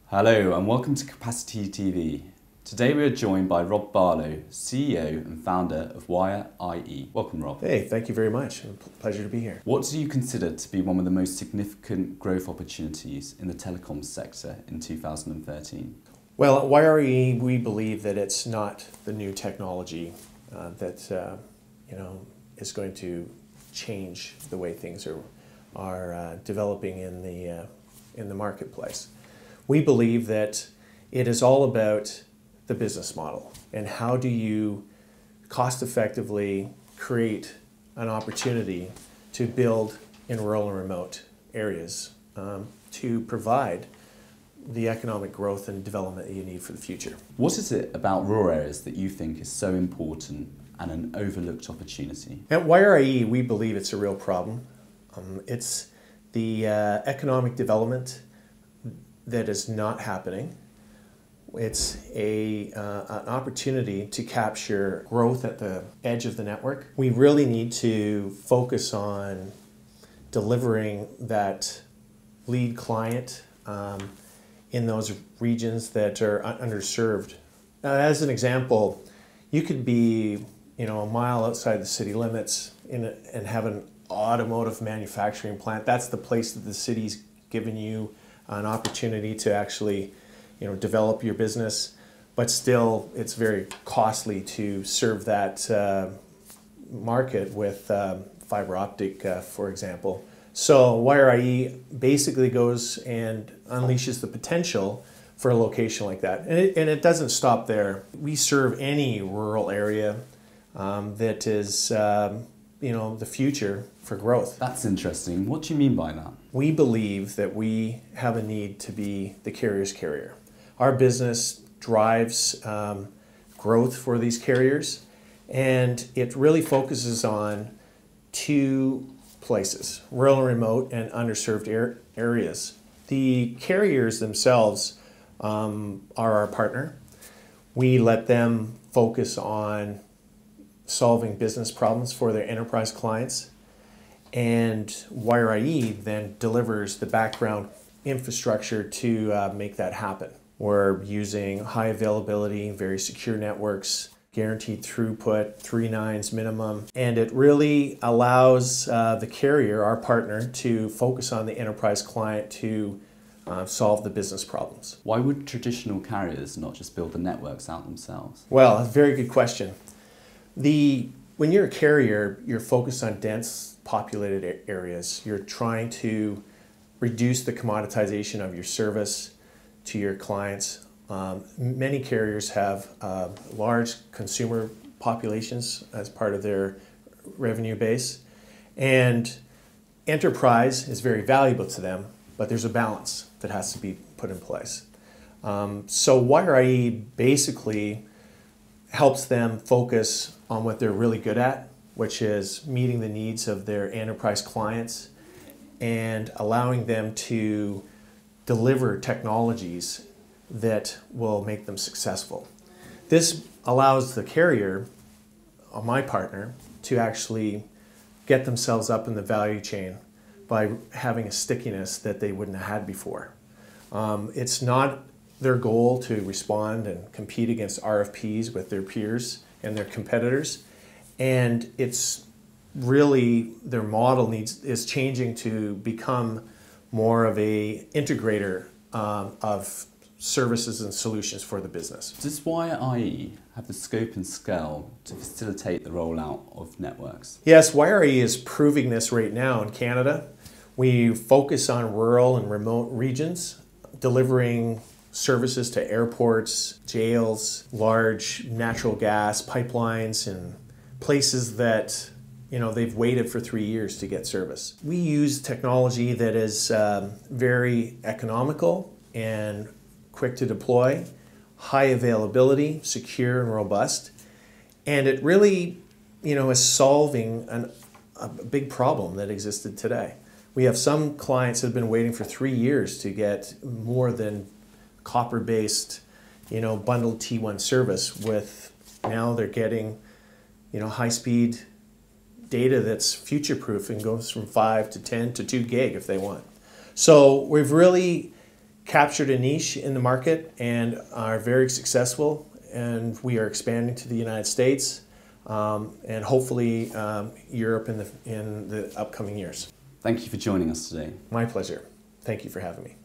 Hello and welcome to CapacityTV. Today we are joined by Rob Barlow, CEO and founder of WireIE. Welcome, Rob. Hey, thank you very much. Pleasure to be here. What do you consider to be one of the most significant growth opportunities in the telecoms sector in 2013? Well, at WireIE, we believe that it's not the new technology that is going to change the way things are developing in the marketplace. We believe that it is all about the business model and how do you cost effectively create an opportunity to build in rural and remote areas to provide the economic growth and development that you need for the future. What is it about rural areas that you think is so important and an overlooked opportunity? At WireIE, we believe it's a real problem. It's the economic development that is not happening. It's an opportunity to capture growth at the edge of the network. We really need to focus on delivering that lead client in those regions that are underserved. As an example, you could be a mile outside the city limits and have an automotive manufacturing plant. That's the place that the city's given you an opportunity to actually develop your business, but still it's very costly to serve that market with fiber optic, for example. So WireIE basically goes and unleashes the potential for a location like that. And it doesn't stop there. We serve any rural area that is the future for growth. That's interesting. What do you mean by that? We believe that we have a need to be the carrier's carrier. Our business drives growth for these carriers, and it really focuses on two places: rural and remote and underserved areas. The carriers themselves are our partner. We let them focus on solving business problems for their enterprise clients, and WireIE then delivers the background infrastructure to make that happen. We're using high availability, very secure networks, guaranteed throughput, 3 nines minimum, and it really allows the carrier, our partner, to focus on the enterprise client to solve the business problems. Why would traditional carriers not just build the networks out themselves? Well, a very good question. When you're a carrier, you're focused on dense populated areas. You're trying to reduce the commoditization of your service to your clients. Many carriers have large consumer populations as part of their revenue base, and enterprise is very valuable to them, but there's a balance that has to be put in place. So WireIE basically helps them focus on what they're really good at, which is meeting the needs of their enterprise clients and allowing them to deliver technologies that will make them successful. This allows the carrier, my partner, to actually get themselves up in the value chain by having a stickiness that they wouldn't have had before. It's not their goal to respond and compete against RFPs with their peers and their competitors, and it's really their model is changing to become more of a integrator of services and solutions for the business. Does WireIE have the scope and scale to facilitate the rollout of networks? Yes, WireIE is proving this right now in Canada. We focus on rural and remote regions, delivering services to airports, jails, large natural gas pipelines, and places that they've waited for 3 years to get service. We use technology that is very economical and quick to deploy, high availability, secure and robust, and it really is solving a big problem that existed today. We have some clients that have been waiting for 3 years to get more than copper-based, bundled T1 service. With now they're getting, high-speed data that's future-proof and goes from 5 to 10 to 2 gig if they want. So we've really, captured a niche in the market and are very successful, and we are expanding to the United States and hopefully Europe in the upcoming years. Thank you for joining us today. My pleasure. Thank you for having me.